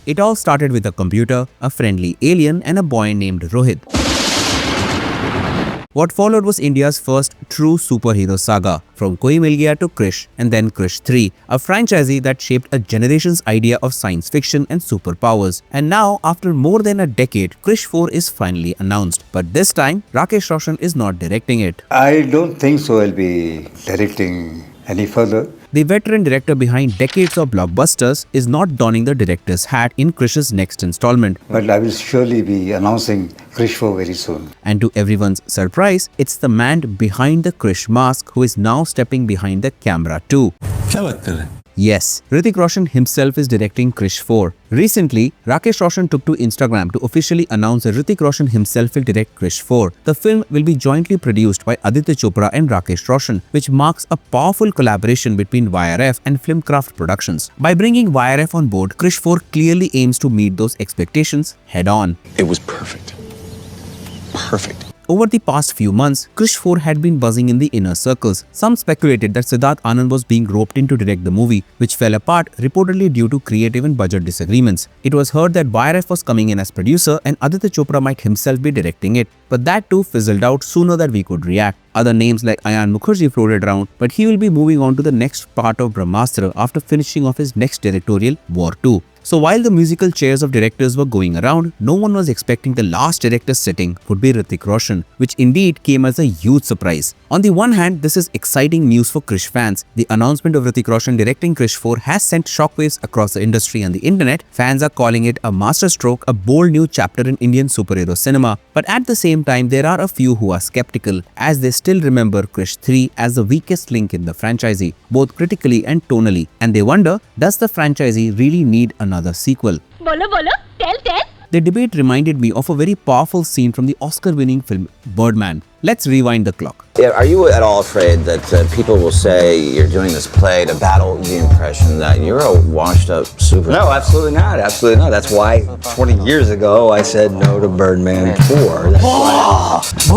It all started with a computer, a friendly alien, and a boy named Rohit. What followed was India's first true superhero saga, from Koi Mil Gaya to Krrish and then Krrish 3, a franchise that shaped a generation's idea of science fiction and superpowers. And now, after more than a decade, Krrish 4 is finally announced. But this time, Hrithik Roshan is not directing it. I don't think so I'll be directing any further. The veteran director behind decades of blockbusters is not donning the director's hat in Krrish's next installment. But I will surely be announcing Krrish 4 very soon. And to everyone's surprise, it's the man behind the Krrish mask who is now stepping behind the camera too. Yes, Hrithik Roshan himself is directing Krrish 4. Recently, Hrithik Roshan took to Instagram to officially announce that Hrithik Roshan himself will direct Krrish 4. The film will be jointly produced by Aditya Chopra and Hrithik Roshan, which marks a powerful collaboration between YRF and FilmKraft Productions. By bringing YRF on board, Krrish 4 clearly aims to meet those expectations head on. It was perfect. Perfect. Over the past few months, Krrish 4 had been buzzing in the inner circles. Some speculated that Siddharth Anand was being roped in to direct the movie, which fell apart reportedly due to creative and budget disagreements. It was heard that YRF was coming in as producer and Aditya Chopra might himself be directing it. But that too fizzled out sooner than we could react. Other names like Ayan Mukherjee floated around, but he will be moving on to the next part of Brahmastra after finishing off his next directorial, War 2. So while the musical chairs of directors were going around, no one was expecting the last director sitting would be Hrithik Roshan, which indeed came as a huge surprise. On the one hand, this is exciting news for Krrish fans. The announcement of Hrithik Roshan directing Krrish 4 has sent shockwaves across the industry and the internet. Fans are calling it a masterstroke, a bold new chapter in Indian superhero cinema. But at the same time, there are a few who are skeptical, as they still remember Krrish 3 as the weakest link in the franchise, both critically and tonally. And they wonder, does the franchise really need another sequel? Bolo, tell. The debate reminded me of a very powerful scene from the Oscar-winning film Birdman. Let's rewind the clock. Yeah, are you at all afraid that people will say you're doing this play to battle the impression that you're a washed-up super? No, absolutely not. Absolutely not. That's why 20 years ago I said no to Birdman 4. That's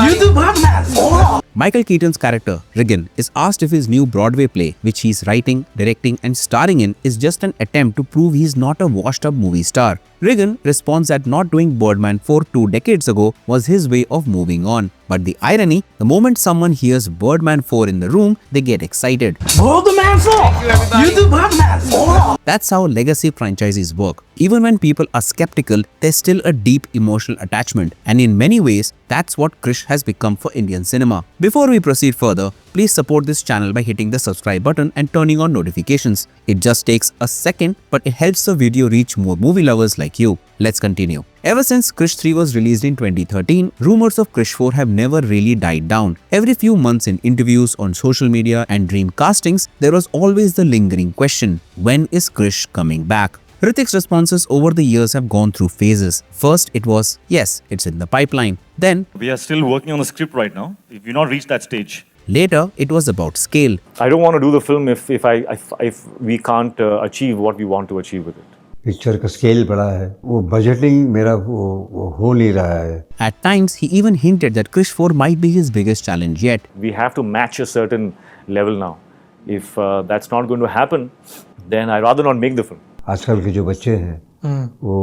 You do Birdman. Michael Keaton's character, Regan, is asked if his new Broadway play, which he's writing, directing and starring in, is just an attempt to prove he's not a washed-up movie star. Regan responds that not doing Birdman 4 2 decades ago was his way of moving on. But the irony, the moment someone hears Birdman 4 in the room, they get excited. Birdman 4! You do Birdman 4! That's how legacy franchises work. Even when people are skeptical, there's still a deep emotional attachment. And in many ways, that's what Krrish has become for Indian cinema. Before we proceed further, please support this channel by hitting the subscribe button and turning on notifications. It just takes a second, but it helps the video reach more movie lovers like you. Let's continue. Ever since Krrish 3 was released in 2013, rumors of Krrish 4 have never really died down. Every few months in interviews, on social media and dream castings, there was always the lingering question, when is Krrish coming back? Hrithik's responses over the years have gone through phases. First, it was, yes, it's in the pipeline. Then, we are still working on the script right now. We've not reached that stage. Later, it was about scale. I don't want to do the film if we can't achieve what we want to achieve with it. Picture का scale बड़ा है, वो budgeting मेरा वो हो नहीं रहा है. At times, he even hinted that Krrish 4 might be his biggest challenge yet. We have to match a certain level now. If that's not going to happen, then I'd rather not make the film. आजकल के जो बच्चे हैं वो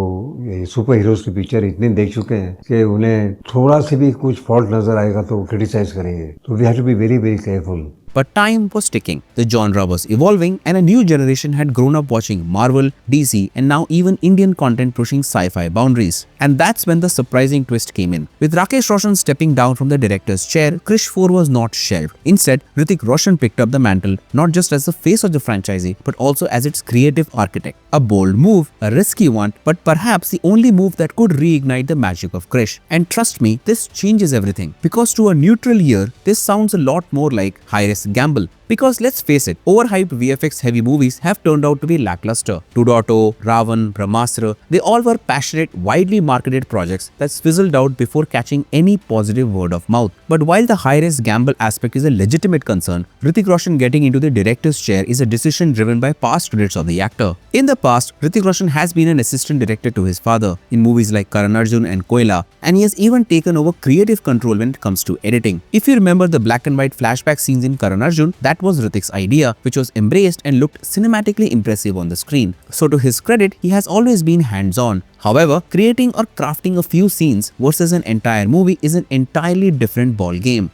ये super heroes की picture इतने देख चुके हैं कि उन्हें थोड़ा सी भी कुछ फॉल्ट नजर आएगा तो क्रिटिसाइज करेंगे. तो we have to be very very careful. But time was ticking. The genre was evolving and a new generation had grown up watching Marvel, DC and now even Indian content pushing sci-fi boundaries. And that's when the surprising twist came in. With Hrithik Roshan stepping down from the director's chair, Krrish 4 was not shelved. Instead, Hrithik Roshan picked up the mantle not just as the face of the franchise but also as its creative architect. A bold move, a risky one, but perhaps the only move that could reignite the magic of Krrish. And trust me, this changes everything. Because to a neutral ear, this sounds a lot more like high-risk gamble. Because let's face it, overhyped VFX heavy movies have turned out to be lackluster. 2.0, Ravan, Brahmastra, they all were passionate, widely marketed projects that fizzled out before catching any positive word of mouth. But while the high-risk gamble aspect is a legitimate concern, Hrithik Roshan getting into the director's chair is a decision driven by past credits of the actor. In the past, Hrithik Roshan has been an assistant director to his father in movies like Karan Arjun and Koila, and he has even taken over creative control when it comes to editing. If you remember the black and white flashback scenes in Karan Arjun, that that was Hrithik's idea, which was embraced and looked cinematically impressive on the screen. So to his credit, he has always been hands-on. However, creating or crafting a few scenes versus an entire movie is an entirely different ball game.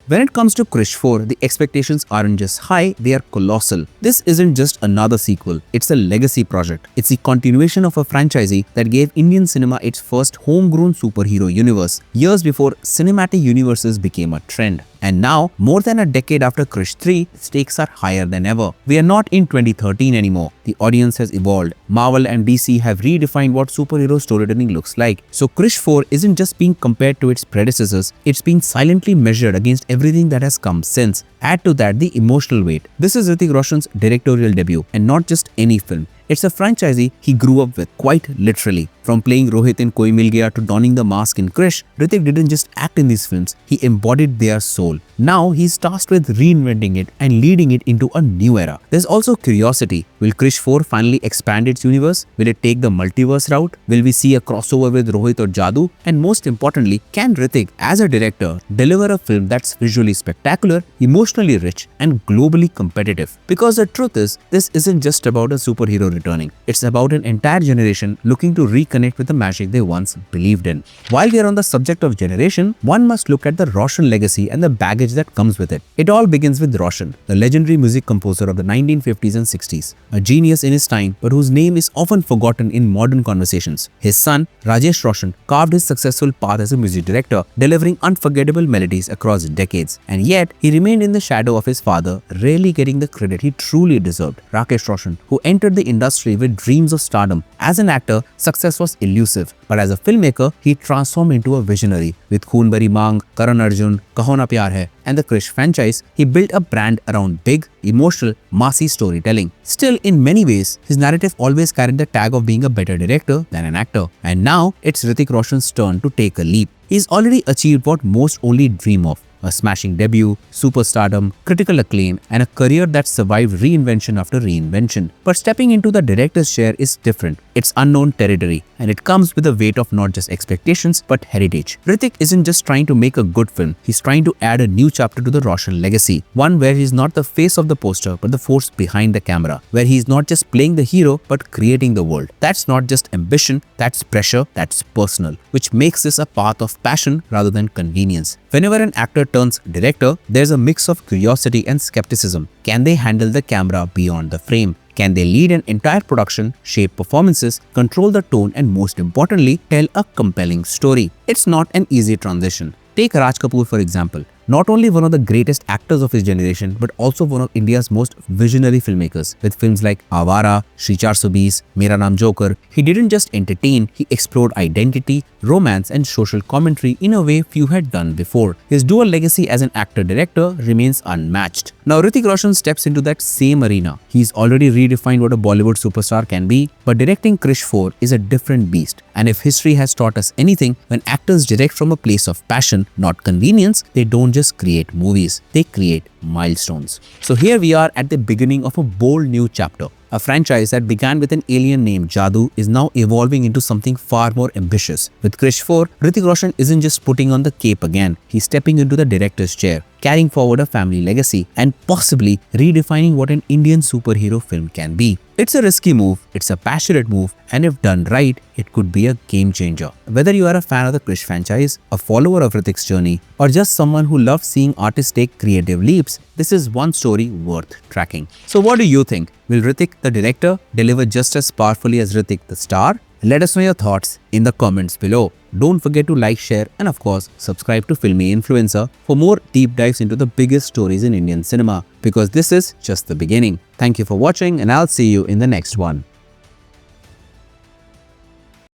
When it comes to Krrish 4, the expectations aren't just high, they are colossal. This isn't just another sequel, it's a legacy project. It's the continuation of a franchise that gave Indian cinema its first homegrown superhero universe, years before cinematic universes became a trend. And now, more than a decade after Krrish 3, stakes are higher than ever. We are not in 2013 anymore. The audience has evolved. Marvel and DC have redefined what superhero storytelling looks like. So Krrish 4 isn't just being compared to its predecessors, it's being silently measured against everything that has come since. Add to that the emotional weight. This is Hrithik Roshan's directorial debut, and not just any film. It's a franchise he grew up with, quite literally. From playing Rohit in Koi Mil Gaya to donning the mask in Krrish, Hrithik didn't just act in these films, he embodied their soul. Now he's tasked with reinventing it and leading it into a new era. There's also curiosity. Will Krrish 4 finally expand its universe? Will it take the multiverse route? Will we see a crossover with Rohit or Jadoo? And most importantly, can Hrithik, as a director, deliver a film that's visually spectacular, emotionally rich, and globally competitive? Because the truth is, this isn't just about a superhero returning. It's about an entire generation looking to reconnect with the magic they once believed in. While we are on the subject of generation, one must look at the Roshan legacy and the baggage that comes with it. It all begins with Roshan, the legendary music composer of the 1950s and 60s, a genius in his time but whose name is often forgotten in modern conversations. His son, Rajesh Roshan, carved his successful path as a music director, delivering unforgettable melodies across decades. And yet, he remained in the shadow of his father, rarely getting the credit he truly deserved. Rakesh Roshan, who entered the industry with dreams of stardom. As an actor, success was elusive, but as a filmmaker, he transformed into a visionary. With Khoon Bhari Maang, Karan Arjun, Kaho Na Pyar Hai, and the Krrish franchise, he built a brand around big, emotional, massy storytelling. Still, in many ways, his narrative always carried the tag of being a better director than an actor. And now, it's Hrithik Roshan's turn to take a leap. He's already achieved what most only dream of: a smashing debut, superstardom, critical acclaim, and a career that survived reinvention after reinvention. But stepping into the director's chair is different. It's unknown territory, and it comes with a weight of not just expectations, but heritage. Hrithik isn't just trying to make a good film, he's trying to add a new chapter to the Roshan legacy. One where he's not the face of the poster, but the force behind the camera. Where he's not just playing the hero, but creating the world. That's not just ambition, that's pressure, that's personal. Which makes this a path of passion rather than convenience. Whenever an actor turns director, there's a mix of curiosity and skepticism. Can they handle the camera beyond the frame? Can they lead an entire production, shape performances, control the tone, and most importantly, tell a compelling story? It's not an easy transition. Take Raj Kapoor for example. Not only one of the greatest actors of his generation, but also one of India's most visionary filmmakers. With films like Avara, Shri 420, Mera Naam Joker, he didn't just entertain, he explored identity, romance, and social commentary in a way few had done before. His dual legacy as an actor-director remains unmatched. Now Hrithik Roshan steps into that same arena. He's already redefined what a Bollywood superstar can be, but directing Krrish 4 is a different beast. And if history has taught us anything, when actors direct from a place of passion, not convenience, they don't just create movies, they create milestones. So here we are at the beginning of a bold new chapter. A franchise that began with an alien named Jadoo is now evolving into something far more ambitious. With Krrish 4, Hrithik Roshan isn't just putting on the cape again, he's stepping into the director's chair, carrying forward a family legacy, and possibly redefining what an Indian superhero film can be. It's a risky move, it's a passionate move, and if done right, it could be a game changer. Whether you are a fan of the Krrish franchise, a follower of Hrithik's journey, or just someone who loves seeing artists take creative leaps, this is one story worth tracking. So what do you think? Will Hrithik, the director, deliver just as powerfully as Hrithik, the star? Let us know your thoughts in the comments below. Don't forget to like, share, and of course, subscribe to Filmy Influencer for more deep dives into the biggest stories in Indian cinema, because this is just the beginning. Thank you for watching, and I'll see you in the next one.